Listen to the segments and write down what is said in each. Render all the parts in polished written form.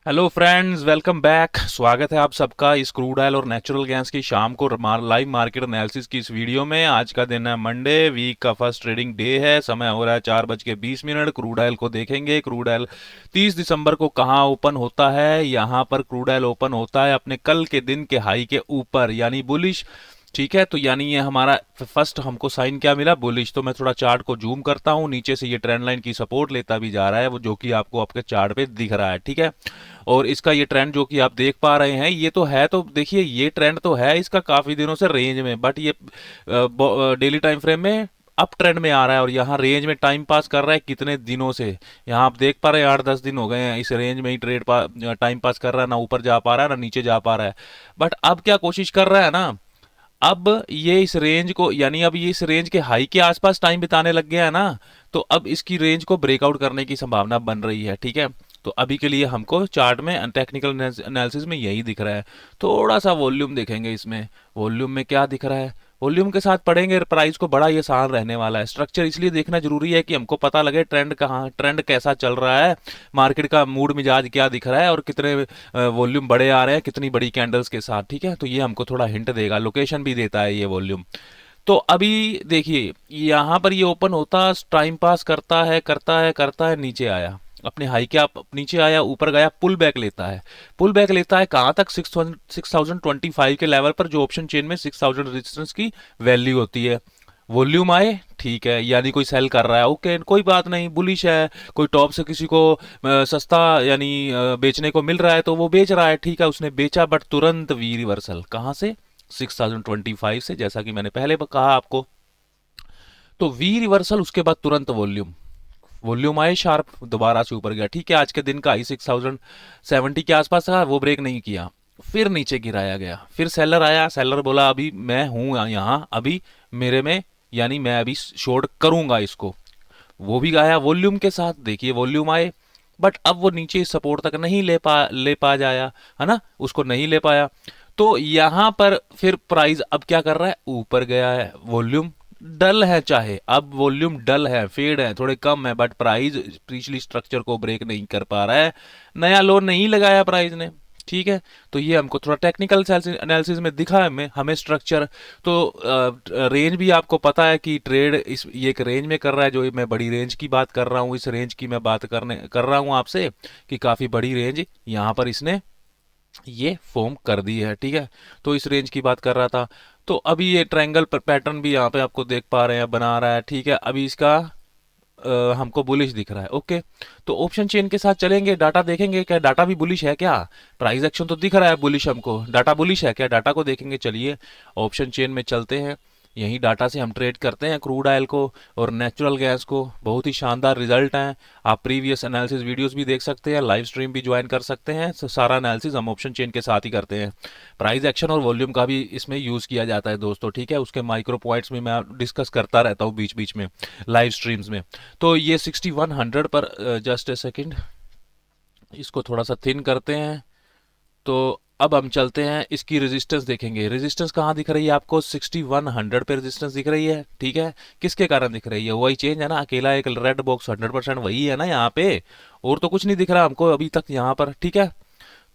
Hello friends, welcome back. स्वागत है आप सबका इस क्रूड ऑयल और नेचुरल गैस की शाम को लाइव मार्केट एनालिसिस की इस वीडियो में। आज का दिन है मंडे, वीक का फर्स्ट ट्रेडिंग डे है। समय हो रहा है 4:20। क्रूड ऑयल को देखेंगे। क्रूड ऑयल 30 दिसंबर को कहाँ ओपन होता है। यहाँ पर क्रूड ऑयल ओपन होता है अपने कल के दिन के हाई के ऊपर, यानी बुलिश। ठीक है, तो यानी ये हमारा फर्स्ट हमको साइन क्या मिला, बुलिश। तो मैं थोड़ा चार्ट को जूम करता हूँ, नीचे से ये ट्रेंड लाइन की सपोर्ट लेता भी जा रहा है, वो जो कि आपको आपके चार्ट पे दिख रहा है। ठीक है, और इसका ये ट्रेंड जो कि आप देख पा रहे हैं, ये तो है, तो देखिए ये ट्रेंड तो है इसका काफी दिनों से रेंज में, बट ये डेली टाइम फ्रेम में अप ट्रेंड में आ रहा है और यहाँ रेंज में टाइम पास कर रहा है कितने दिनों से। यहाँ आप देख पा रहे हैं 8-10 दिन हो गए हैं इस रेंज में ही टाइम पास कर रहा है, ना ऊपर जा पा रहा है ना नीचे जा पा रहा है। बट अब क्या कोशिश कर रहा है ना, अब ये इस रेंज को, यानी अब ये इस रेंज के हाई के आसपास टाइम बिताने लग गया है ना, तो अब इसकी रेंज को ब्रेकआउट करने की संभावना बन रही है। ठीक है, तो अभी के लिए हमको चार्ट में टेक्निकल एनालिसिस में यही दिख रहा है। थोड़ा सा वॉल्यूम देखेंगे इसमें, वॉल्यूम में क्या दिख रहा है। वॉल्यूम के साथ पढ़ेंगे प्राइस को, बड़ा ये आसान रहने वाला है। स्ट्रक्चर इसलिए देखना जरूरी है कि हमको पता लगे ट्रेंड कहाँ, ट्रेंड कैसा चल रहा है, मार्केट का मूड मिजाज क्या दिख रहा है और कितने वॉल्यूम बड़े आ रहे हैं, कितनी बड़ी कैंडल्स के साथ। ठीक है, तो ये हमको थोड़ा हिंट देगा, लोकेशन भी देता है ये वॉल्यूम। तो अभी देखिए यहाँ पर ये ओपन होता, टाइम पास करता है करता है करता है, नीचे आया अपने हाई के, आप नीचे आया, ऊपर गया, पुल बैक लेता है। पुल बैक लेता है कहाँ तक, 6025 के लेवल पर, जो ऑप्शन चेन में 6000 रेजिस्टेंस की वैल्यू होती है। वॉल्यूम आए, ठीक है, यानी कोई सेल कर रहा है, ओके, कोई बात नहीं, बुलिश है। कोई टॉप से किसी को सस्ता यानी बेचने को मिल रहा है तो वो बेच रहा है, ठीक है, उसने बेचा, बट तुरंत वी रिवर्सल कहाँ से, 6025 से, जैसा कि मैंने पहले कहा आपको। तो वी रिवर्सल, उसके बाद तुरंत वॉल्यूम, वॉल्यूम आए शार्प, दोबारा से ऊपर गया। ठीक है, आज के दिन का आई 6070 के आसपास था, वो ब्रेक नहीं किया, फिर नीचे गिराया गया। फिर सेलर आया, सेलर बोला अभी मैं हूं यहाँ, अभी मेरे में, यानी मैं अभी शॉर्ट करूंगा इसको। वो भी आया वॉल्यूम के साथ, देखिए वॉल्यूम आए, बट अब वो नीचे सपोर्ट तक नहीं ले पा जाया, है ना, उसको नहीं ले पाया। तो यहां पर फिर प्राइस अब क्या कर रहा है, ऊपर गया है। वॉल्यूम डल है, चाहे अब वॉल्यूम डल है, फेड है, थोड़े कम है, बट प्राइस पिछली स्ट्रक्चर को ब्रेक नहीं कर पा रहा है, नया लो नहीं लगाया प्राइस ने। ठीक है, तो ये हमको थोड़ा टेक्निकल एनालिसिस में दिखा है, हमें स्ट्रक्चर। तो रेंज भी आपको पता है कि ट्रेड इस ये एक रेंज में कर रहा है, जो मैं बड़ी रेंज की बात कर रहा हूँ, इस रेंज की मैं बात कर रहा हूँ आपसे कि काफ़ी बड़ी रेंज यहाँ पर इसने ये फॉर्म कर दी है। ठीक है, तो इस रेंज की बात कर रहा था। तो अभी ये ट्रायंगल पैटर्न भी यहाँ पे आपको देख पा रहे हैं, बना रहा है। ठीक है, अभी इसका हमको बुलिश दिख रहा है, ओके। तो ऑप्शन चेन के साथ चलेंगे, डाटा देखेंगे, क्या डाटा भी बुलिश है क्या। प्राइस एक्शन तो दिख रहा है बुलिश हमको, डाटा बुलिश है क्या, डाटा को देखेंगे। चलिए ऑप्शन चेन में चलते हैं, यही डाटा से हम ट्रेड करते हैं क्रूड ऑयल को और नेचुरल गैस को। बहुत ही शानदार रिजल्ट हैं। आप प्रीवियस एनालिसिस वीडियोस भी देख सकते हैं, लाइव स्ट्रीम भी ज्वाइन कर सकते हैं। सारा एनालिसिस हम ऑप्शन चेन के साथ ही करते हैं। प्राइस एक्शन और वॉल्यूम का भी इसमें यूज़ किया जाता है दोस्तों। ठीक है, उसके माइक्रो पॉइंट्स में मैं डिस्कस करता रहता हूँ बीच बीच में लाइव स्ट्रीम्स में। तो ये 6100 पर, जस्ट ए सेकेंड, इसको थोड़ा सा थिन करते हैं। तो अब हम चलते हैं, इसकी रेजिस्टेंस देखेंगे। रेजिस्टेंस कहाँ दिख रही है आपको, 6100 पे रेजिस्टेंस दिख रही है। ठीक है, किसके कारण दिख रही है, वही चेंज है ना, अकेला एक रेड बॉक्स 100% वही है ना यहाँ पे, और तो कुछ नहीं दिख रहा हमको अभी तक यहाँ पर। ठीक है,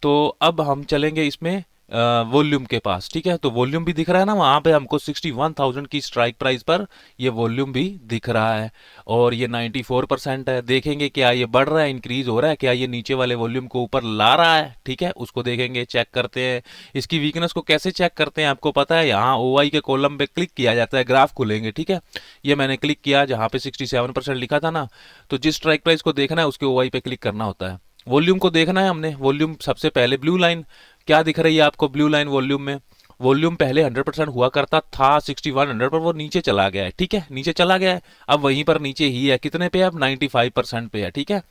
तो अब हम चलेंगे इसमें वॉल्यूम के पास। ठीक है, तो वॉल्यूम भी दिख रहा है ना वहाँ पे हमको, 61,000 की स्ट्राइक प्राइस पर ये वॉल्यूम भी दिख रहा है और ये 94% है। देखेंगे क्या ये बढ़ रहा है, इंक्रीज हो रहा है क्या, ये नीचे वाले वॉल्यूम को ऊपर ला रहा है। ठीक है, उसको देखेंगे, चेक करते हैं। इसकी वीकनेस को कैसे चेक करते हैं आपको पता है, यहाँ OI के कॉलम पे क्लिक किया जाता है, ग्राफ खुलेंगे। ठीक है, ये मैंने क्लिक किया जहाँ पे 67% लिखा था ना, तो जिस स्ट्राइक प्राइस को देखना है उसके OI पे क्लिक करना होता है। वॉल्यूम को देखना है हमने, वॉल्यूम सबसे पहले ब्लू लाइन क्या दिख रही है आपको, ब्लू लाइन वॉल्यूम में। वॉल्यूम पहले 100% हुआ करता था 6100 पर, वो नीचे चला गया है। ठीक है, नीचे चला गया है, अब वहीं पर नीचे ही है, कितने पे है, अब 95% पे है। ठीक है,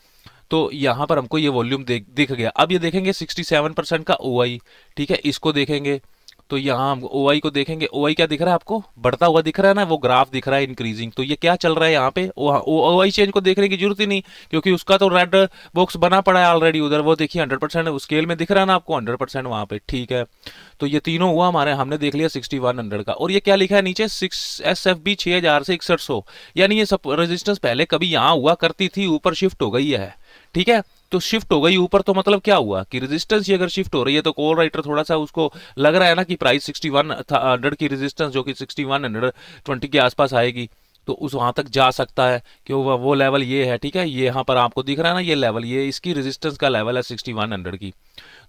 तो यहाँ पर हमको ये वॉल्यूम दिख गया। अब ये देखेंगे 67% का OI। ठीक है, इसको देखेंगे, तो यहाँ हम OI को देखेंगे। OI क्या दिख रहा है आपको, बढ़ता हुआ दिख रहा है ना, वो ग्राफ दिख रहा है इंक्रीजिंग। तो ये क्या चल रहा है यहाँ पे, OI चेंज को देखने की जरूरत ही नहीं, क्योंकि उसका तो रेड बॉक्स बना पड़ा है ऑलरेडी उधर, वो देखिए 100% स्केल में दिख रहा है ना आपको, 100% वहाँ पे। ठीक है, तो ये तीनों हुआ हमारे, हमने देख लिया 6100 का। और ये क्या लिखा है नीचे, 6 SFB 6000 से 6100, यानी ये सब रेजिस्टेंस पहले कभी यहाँ हुआ करती थी, ऊपर शिफ्ट हो गई है। ठीक है, तो शिफ्ट हो गई ऊपर, तो मतलब क्या हुआ कि रेजिस्टेंस ही अगर शिफ्ट हो रही है तो कॉल राइटर थोड़ा सा उसको लग रहा है ना कि प्राइस 6100 की रेजिस्टेंस जो कि 6120 के आसपास आएगी, तो उस वहां तक जा सकता है कि वो लेवल ये है, ठीक है। ये यहाँ पर आपको दिख रहा है ना, ये लेवल, ये इसकी रेजिस्टेंस का लेवल है 6100 की।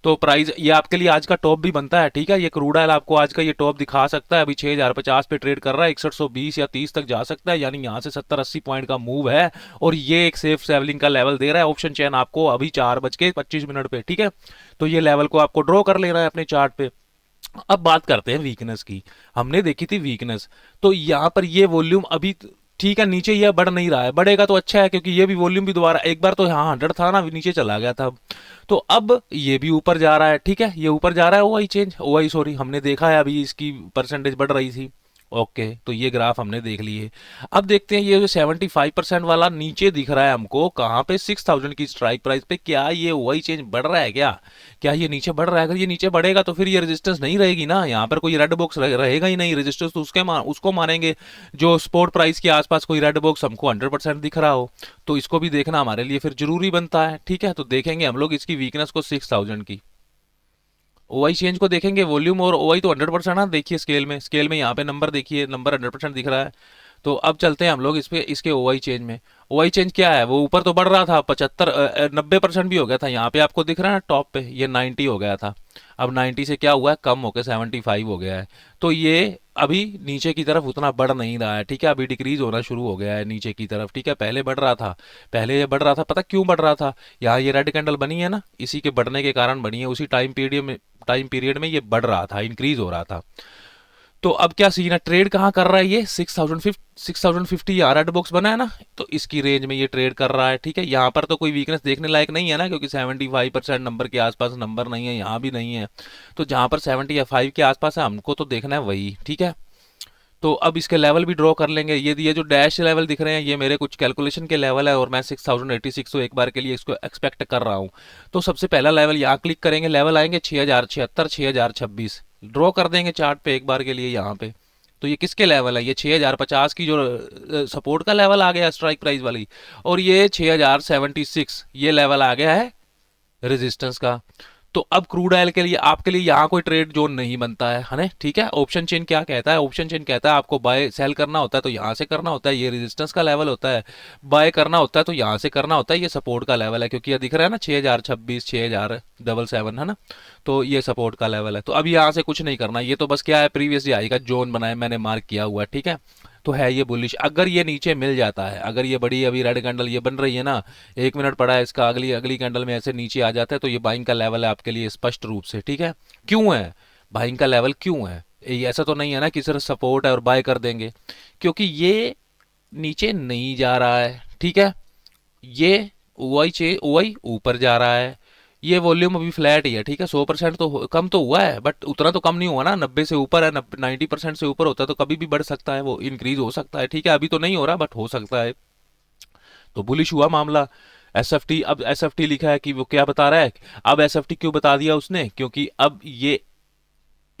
तो प्राइस ये आपके लिए आज का टॉप भी बनता है, ठीक है। ये क्रूड ऑयल आपको आज का ये टॉप दिखा सकता है। अभी 6050 पे ट्रेड कर रहा है, 6120 या 30 तक जा सकता है, यानी यहाँ से 70-80 पॉइंट का मूव है। और ये एक सेफ सेवलिंग का लेवल दे रहा है ऑप्शन चेन आपको अभी 4:25 पे, ठीक है। तो ये लेवल को आपको ड्रॉ कर लेना है अपने चार्ट पे। अब बात करते हैं वीकनेस की। हमने देखी थी वीकनेस, तो यहाँ पर ये वॉल्यूम अभी ठीक है, नीचे ये बढ़ नहीं रहा है। बढ़ेगा तो अच्छा है, क्योंकि ये भी वॉल्यूम भी दोबारा एक बार तो यहाँ 100 था ना, नीचे चला गया था। तो अब ये भी ऊपर जा रहा है, ठीक है, ये ऊपर जा रहा है। ओआई सॉरी, हमने देखा है अभी इसकी परसेंटेज बढ़ रही थी। ओके, तो ये ग्राफ हमने देख लिए। अब देखते हैं ये जो 75% वाला नीचे दिख रहा है हमको, कहाँ पे, 6000 की स्ट्राइक प्राइस पे, क्या ये ओआई चेंज बढ़ रहा है क्या? क्या ये नीचे बढ़ रहा है? अगर ये नीचे बढ़ेगा तो फिर ये रेजिस्टेंस नहीं रहेगी ना, यहाँ पर कोई रेड बॉक्स रहेगा ही नहीं। रेजिस्टेंस तो उसको मानेंगे जो स्पोर्ट प्राइस के आसपास कोई रेड बॉक्स हमको 100% दिख रहा हो। तो इसको भी देखना हमारे लिए फिर जरूरी बनता है, ठीक है। तो देखेंगे हम लोग इसकी वीकनेस को 6000 की। ओआई चेंज को देखेंगे, वॉल्यूम और ओआई तो 100% है। देखिए स्केल में यहाँ पे नंबर देखिए, नंबर 100% दिख रहा है। तो अब चलते हैं हम लोग इस पे, इसके ओआई चेंज में। ओआई चेंज क्या है, वो ऊपर तो बढ़ रहा था, 90% भी हो गया था। यहाँ पे आपको दिख रहा है टॉप पे ये 90 हो गया था। अब 90 से क्या हुआ है, कम होकर 75 हो गया है। तो ये अभी नीचे की तरफ उतना बढ़ नहीं रहा है, ठीक है। अभी डिक्रीज होना शुरू हो गया है नीचे की तरफ, ठीक है। पहले बढ़ रहा था, पहले ये बढ़ रहा था, पता क्यों बढ़ रहा था? यहाँ ये रेड कैंडल बनी है ना, इसी के बढ़ने के कारण बनी है। उसी टाइम पीरियड में ये बढ़ रहा था, इंक्रीज हो रहा था। तो अब क्या सीन है, ट्रेड कहाँ कर रहा है ये, 6050 यहाँ रेड बॉक्स बना है ना, तो इसकी रेंज में ये ट्रेड कर रहा है, ठीक है। यहाँ पर तो कोई वीकनेस देखने लायक नहीं है ना, क्योंकि 75% नंबर के आसपास नंबर नहीं है, यहाँ भी नहीं है। तो जहाँ पर 75 के आसपास है हमको तो देखना है वही, ठीक है। तो अब इसके लेवल भी ड्रॉ कर लेंगे। ये जो डैश लेवल दिख रहे हैं, ये मेरे कुछ कैलकुलेशन के लेवल है, और मैं 6086 को एक बार के लिए इसको एक्सपेक्ट कर रहा हूँ। तो सबसे पहला लेवल यहाँ क्लिक करेंगे, लेवल आएंगे 6076, 6026, ड्रॉ कर देंगे चार्ट पे एक बार के लिए यहाँ पे। तो ये किसके लेवल है, ये 6050 की जो सपोर्ट का लेवल आ गया स्ट्राइक प्राइस वाली, और ये 6076 ये लेवल आ गया है रेजिस्टेंस का। तो अब क्रूड ऑयल के लिए आपके लिए यहाँ कोई ट्रेड जोन नहीं बनता है ना, ठीक है। ऑप्शन चेन क्या कहता है, ऑप्शन चेन कहता है आपको बाय सेल करना होता है तो यहाँ से करना होता है, ये रेजिस्टेंस का लेवल होता है। बाय करना होता है तो यहाँ से करना होता है, ये सपोर्ट का लेवल है, क्योंकि ये दिख रहा है ना 6026, 6077 है ना। तो ये सपोर्ट का लेवल है। तो अब यहाँ से कुछ नहीं करना, ये तो बस क्या है, प्रीवियस हाई का जोन बनाया मैंने, मार्क किया हुआ है, ठीक है। तो है ये बुलिश। अगर ये नीचे मिल जाता है, अगर ये बड़ी अभी रेड कैंडल ये बन रही है ना, 1 मिनट पड़ा है इसका, अगली अगली कैंडल में ऐसे नीचे आ जाता है, तो ये बाइंग का लेवल है आपके लिए स्पष्ट रूप से, ठीक है। क्यों है बाइंग का लेवल, क्यों है ये? ऐसा तो नहीं है ना कि सिर्फ सपोर्ट है और बाय कर देंगे, क्योंकि ये नीचे नहीं जा रहा है, ठीक है। ये ओआई ऊपर जा रहा है। ये वॉल्यूम अभी फ्लैट ही है, ठीक है। 100% तो कम तो हुआ है, बट उतना तो कम नहीं हुआ ना, 90 से ऊपर है, 90% से ऊपर होता है तो कभी भी बढ़ सकता है, वो इंक्रीज हो सकता है, ठीक है। अभी तो नहीं हो रहा, बट हो सकता है। तो बुलिश हुआ मामला। एसएफटी, अब एसएफटी लिखा है कि वो क्या बता रहा है। अब एसएफटी क्यों बता दिया उसने, क्योंकि अब ये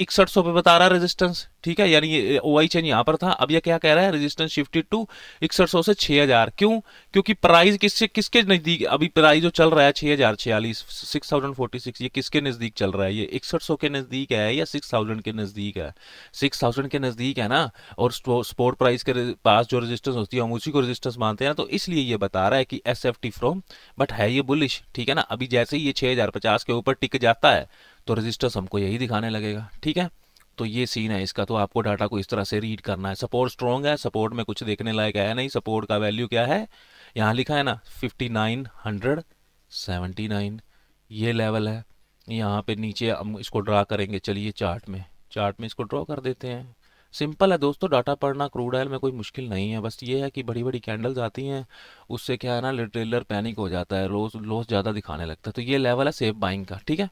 6100 पे बता रहा है रेजिस्टेंस, ठीक है। यानी ये ओआई चेन यहाँ पर था, अब ये क्या कह रहा है, रेजिस्टेंस शिफ्टेड टू 6100 से 6000। क्यों? क्योंकि प्राइस किसके नजदीक अभी प्राइस जो चल रहा है 6046, 6046, ये किसके नजदीक चल रहा है, ये 6100 के नजदीक है या 6000 के नजदीक है? 6000 के नजदीक है ना। और स्पोर्ट प्राइस के पास जो रेजिस्टेंस होती है हम उसी को रेजिस्टेंस मानते हैं, तो इसलिए ये बता रहा है कि एसएफटी फ्रॉम, बट है ये बुलिश, ठीक है ना। अभी जैसे ही ये 6050 के ऊपर टिक जाता है तो रेजिस्टेंस हमको यही दिखाने लगेगा, ठीक है। तो ये सीन है इसका। तो आपको डाटा को इस तरह से रीड करना है। सपोर्ट स्ट्रॉन्ग है, सपोर्ट में कुछ देखने लायक है नहीं। सपोर्ट का वैल्यू क्या है, यहाँ लिखा है ना 5979, ये लेवल है। यहाँ पे नीचे हम इसको ड्रा करेंगे, चलिए चार्ट में इसको ड्रॉ कर देते हैं। सिंपल है दोस्तों, डाटा पढ़ना क्रूड ऑयल में कोई मुश्किल नहीं है। बस ये है कि बड़ी बड़ी कैंडल्स आती हैं, उससे क्या है ना, रिटेलर पैनिक हो जाता है, लॉस ज़्यादा दिखाने लगता है। तो ये लेवल है सेफ बाइंग का, ठीक है।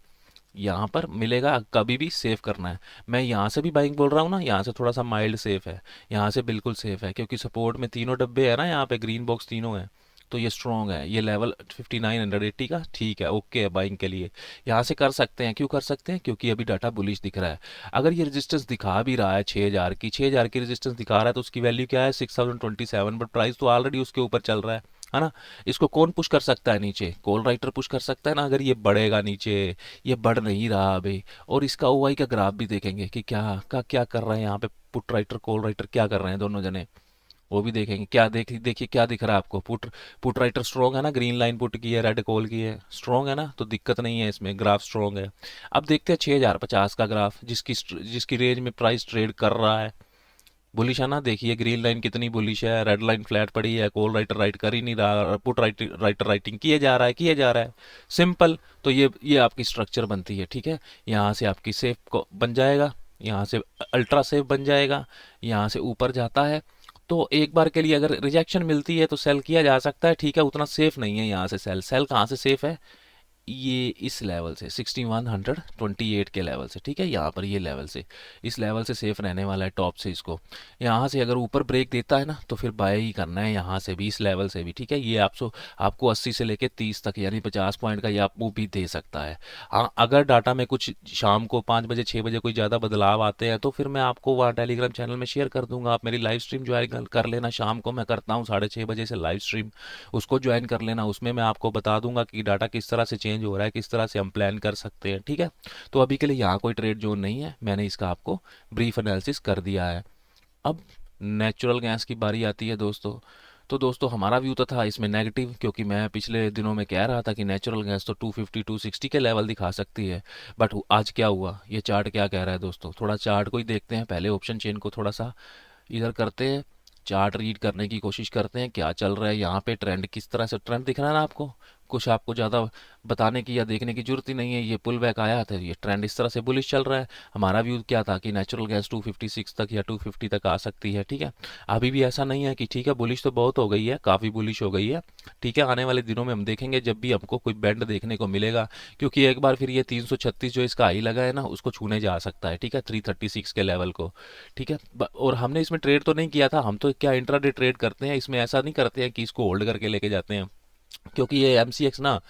यहाँ पर मिलेगा, कभी भी सेव करना है। मैं यहाँ से भी बाइंग बोल रहा हूँ ना, यहाँ से थोड़ा सा माइल्ड सेफ है, यहाँ से बिल्कुल सेफ है, क्योंकि सपोर्ट में तीनों डब्बे है ना, यहाँ पे ग्रीन बॉक्स तीनों है। तो ये स्ट्रॉन्ग है, ये लेवल 5980 का, ठीक है, ओके है बाइंग के लिए। यहाँ से कर सकते हैं, क्यों कर सकते हैं, क्योंकि अभी डाटा बुलिश दिख रहा है। अगर ये रेजिस्टेंस दिखा भी रहा है 6000 की रेजिस्टेंस दिखा रहा है, तो उसकी वैल्यू क्या है 6027, बट प्राइस तो ऑलरेडी उसके ऊपर चल रहा है। है ना। इसको कौन पुश कर सकता है नीचे? कॉल राइटर पुश कर सकता है ना, अगर ये बढ़ेगा नीचे। ये बढ़ नहीं रहा अभी। और इसका ओआई का ग्राफ भी देखेंगे कि क्या कर रहे हैं यहाँ पे। पुट राइटर कॉल राइटर क्या कर रहे हैं दोनों जने, वो भी देखेंगे। क्या देखिए क्या दिख रहा है आपको? पुट राइटर स्ट्रॉन्ग है ना, ग्रीन लाइन पुट की है, रेड कॉल की है, स्ट्रॉन्ग है ना, तो दिक्कत नहीं है इसमें, ग्राफ स्ट्रॉन्ग है। अब देखते हैं 6050 का ग्राफ, जिसकी रेंज में प्राइस ट्रेड कर रहा है। बुलिश है ना, देखिए ग्रीन लाइन कितनी बुलिश है, रेड लाइन फ्लैट पड़ी है, कॉल राइटर राइट कर ही नहीं रहा, पुट राइटर राइटिंग किए जा रहा है सिंपल। तो ये आपकी स्ट्रक्चर बनती है, ठीक है। यहाँ से आपकी सेफ को बन जाएगा, यहाँ से अल्ट्रा सेफ बन जाएगा, यहाँ से ऊपर जाता है। तो एक बार के लिए अगर रिजेक्शन मिलती है तो सेल किया जा सकता है, ठीक है। उतना सेफ नहीं है यहाँ से सेल। सेल कहाँ से सेफ है? ये इस लेवल से 6128 के लेवल से, ठीक है। यहाँ पर ये लेवल से, इस लेवल से सेफ रहने वाला है टॉप से। इसको यहाँ से अगर ऊपर ब्रेक देता है ना तो फिर बाय ही करना है, यहाँ से भी इस लेवल से भी, ठीक है। ये आपको 80 से लेके 30 तक यानी 50 पॉइंट का ये आपको भी दे सकता है। हाँ, अगर डाटा में कुछ शाम को 5 बजे 6 बजे कोई ज़्यादा बदलाव आते हैं तो फिर मैं आपको वहाँ टेलीग्राम चैनल में शेयर कर दूंगा। आप मेरी लाइव स्ट्रीम ज्वाइन कर लेना, शाम को मैं करता हूँ 6:30 बजे से लाइव स्ट्रीम, उसको ज्वाइन कर लेना। उसमें मैं आपको बता दूंगा कि डाटा किस तरह से चेंज हो रहा है, किस तरह से हम प्लान कर सकते हैं, ठीक है। तो अभी के लिए यहाँ कोई ट्रेड जोन नहीं है, मैंने इसका आपको ब्रीफ एनालिसिस कर दिया है। अब नेचुरल गैस की बारी आती है दोस्तों। तो दोस्तों हमारा व्यू तो था इसमें नेगेटिव, क्योंकि मैं पिछले दिनों में कह रहा था कि नेचुरल गैस तो 250 260 के लेवल दिखा सकती है। बट आज क्या हुआ, ये चार्ट क्या कह रहा है दोस्तों? थोड़ा चार्ट को ही देखते हैं पहले, ऑप्शन चेन को थोड़ा सा इधर करते हैं, चार्ट रीड करने की कोशिश करते हैं क्या चल रहा है यहाँ पे। ट्रेंड किस तरह से, ट्रेंड दिख रहा है ना आपको? कुछ आपको ज़्यादा बताने की या देखने की जरूरत ही नहीं है। ये पुल बैक आया था, ये ट्रेंड इस तरह से बुलिश चल रहा है। हमारा व्यू क्या था कि नेचुरल गैस 256 तक या 250 तक आ सकती है, ठीक है। अभी भी ऐसा नहीं है कि ठीक है बुलिश तो बहुत हो गई है, काफ़ी बुलिश हो गई है, ठीक है। आने वाले दिनों में हम देखेंगे जब भी हमको कोई बैंड देखने को मिलेगा, क्योंकि एक बार फिर ये 336 जो इसका हाई लगा है ना उसको छूने जा सकता है, ठीक है, 336 के लेवल को, ठीक है। और हमने इसमें ट्रेड तो नहीं किया था, हम तो क्या इंट्राडे ट्रेड करते हैं, इसमें ऐसा नहीं करते हैं कि इसको होल्ड करके लेके जाते हैं। क्योंकि ये एमसीएक्स ना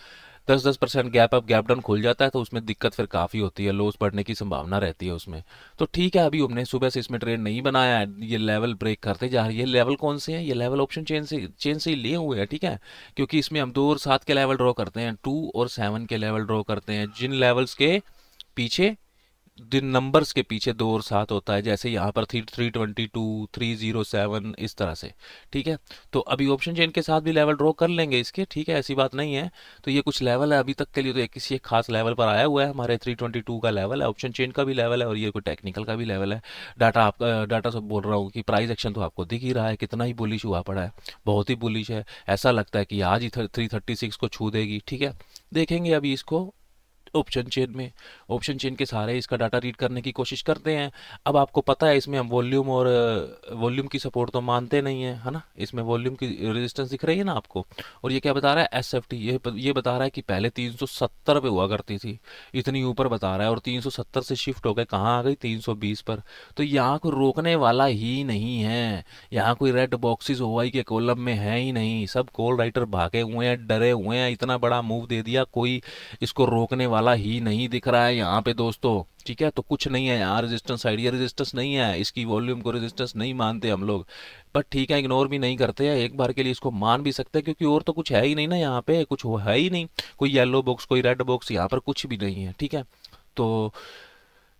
10% गैप अप गैप डाउन खुल जाता है तो उसमें दिक्कत फिर काफ़ी होती है, लॉस बढ़ने की संभावना रहती है उसमें। तो ठीक है, अभी हमने सुबह से इसमें ट्रेड नहीं बनाया है, ये लेवल ब्रेक करते जा रहे हैं। ये लेवल कौन से हैं? ये लेवल ऑप्शन चेन से ही लिए हुए हैं, ठीक है। क्योंकि इसमें हम 2 और 7 के लेवल ड्रॉ करते हैं, 2 और 7 के लेवल ड्रॉ करते हैं, जिन लेवल्स के पीछे, जिन नंबर्स के पीछे 2 और 7 होता है, जैसे यहाँ पर 322 307 इस तरह से, ठीक है। तो अभी ऑप्शन चेन के साथ भी लेवल ड्रॉ कर लेंगे इसके, ठीक है, ऐसी बात नहीं है। तो ये कुछ लेवल है अभी तक के लिए, तो किसी एक खास लेवल पर आया हुआ है, हमारे 322 का लेवल है, ऑप्शन चेन का भी लेवल है और ये कोई टेक्निकल का भी लेवल है। डाटा सब बोल रहा हूँ कि प्राइस एक्शन तो आपको दिख ही रहा है कितना ही बुलिश हुआ पड़ा है, बहुत ही बुलिश है। ऐसा लगता है कि आज ही 336 को छू देगी, ठीक है। देखेंगे अभी इसको ऑप्शन चेन में, ऑप्शन चेन के सहारे इसका डाटा रीड करने की कोशिश करते हैं। अब आपको पता है इसमें हम वॉल्यूम और वॉल्यूम की सपोर्ट तो मानते नहीं है ना। इसमें वॉल्यूम की रेजिस्टेंस दिख रही है ना आपको, और ये क्या बता रहा है? एसएफटी, ये बता रहा है कि पहले 370 पे हुआ करती थी, इतनी ऊपर बता रहा है, और 370 से शिफ्ट हो गए कहाँ आ गई? 320 पर। तो यहाँ को रोकने वाला ही नहीं है, यहाँ कोई रेड बॉक्सेस ओवाई के कॉलम में है ही नहीं, सब कॉल राइटर भागे हुए हैं, डरे हुए हैं, इतना बड़ा मूव दे दिया, कोई इसको रोकने वाला ही नहीं दिख रहा है यहाँ पे दोस्तों, ठीक है। तो कुछ नहीं है यहाँ रेजिस्टेंस साइड, ये रेजिस्टेंस नहीं है, इसकी वॉल्यूम को रेजिस्टेंस नहीं मानते हम लोग। बट ठीक है, इग्नोर भी नहीं करते हैं, एक बार के लिए इसको मान भी सकते हैं, क्योंकि और तो कुछ है ही नहीं ना यहाँ पे, कुछ है ही नहीं, कोई येलो बॉक्स कोई रेड बॉक्स यहाँ पर कुछ भी नहीं है, ठीक है। तो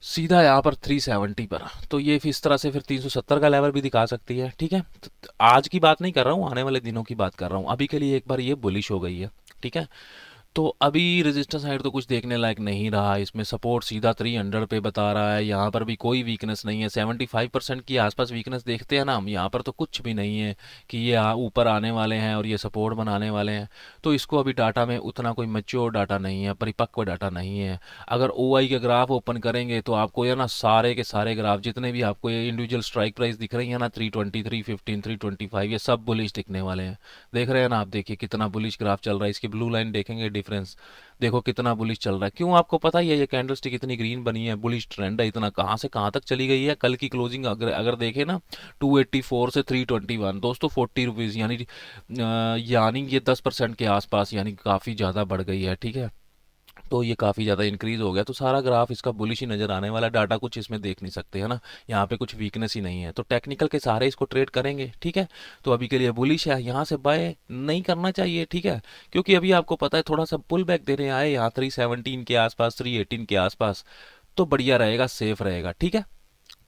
सीधा यहाँ पर 370 पर, तो ये फिर इस तरह से फिर 370 का लेवल भी दिखा सकती है, ठीक है। तो आज की बात नहीं कर रहा हूँ, आने वाले दिनों की बात कर रहा हूँ। अभी के लिए एक बार ये बुलिश हो गई है, ठीक है। तो अभी रेजिस्टेंस साइड तो कुछ देखने लायक नहीं रहा, इसमें सपोर्ट सीधा 300 पे बता रहा है, यहाँ पर भी कोई वीकनेस नहीं है, 75% की आसपास वीकनेस देखते हैं ना हम, यहाँ पर तो कुछ भी नहीं है कि ये ऊपर आने वाले हैं और ये सपोर्ट बनाने वाले हैं। तो इसको अभी डाटा में उतना कोई मैच्योर डाटा नहीं है, परिपक्व डाटा नहीं है। अगर ओआई के ग्राफ ओपन करेंगे तो आपको ये ना सारे के सारे ग्राफ जितने भी आपको ये इंडिविजुअल स्ट्राइक प्राइस दिख रही है ना, 320 315 325, ये सब बुलिश दिखने वाले हैं। देख रहे हैं ना आप, देखिए कितना बुलिश ग्राफ चल रहा है, इसकी ब्लू लाइन देखेंगे डिफरेंस, देखो कितना बुलिश चल रहा है। क्यों? आपको पता ही है ये कैंडलस्टिक इतनी ग्रीन बनी है, बुलिश ट्रेंड है, इतना कहाँ से कहाँ तक चली गई है। कल की क्लोजिंग अगर देखें ना, 284 से 321 दोस्तों, 40 रुपीज़, यानी ये 10% के आसपास, यानी काफ़ी ज़्यादा बढ़ गई है, ठीक है। तो ये काफ़ी ज़्यादा इंक्रीज़ हो गया, तो सारा ग्राफ इसका बुलिश ही नज़र आने वाला, डाटा कुछ इसमें देख नहीं सकते, है ना। यहाँ पे कुछ वीकनेस ही नहीं है, तो टेक्निकल के सहारे इसको ट्रेड करेंगे, ठीक है। तो अभी के लिए बुलिश है, यहाँ से बाय नहीं करना चाहिए, ठीक है, क्योंकि अभी आपको पता है थोड़ा सा पुल बैक देने आए यहाँ 317 के आसपास, 318 के आसपास, तो बढ़िया रहेगा, सेफ रहेगा, ठीक है।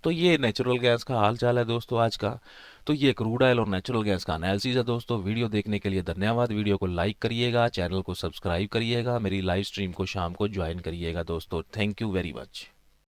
तो ये नेचुरल गैस का हाल चाल है दोस्तों आज का। तो ये क्रूड ऑयल और नेचुरल गैस का एनालिसिस है दोस्तों। वीडियो देखने के लिए धन्यवाद। वीडियो को लाइक करिएगा, चैनल को सब्सक्राइब करिएगा, मेरी लाइव स्ट्रीम को शाम को ज्वाइन करिएगा दोस्तों। Thank you very much.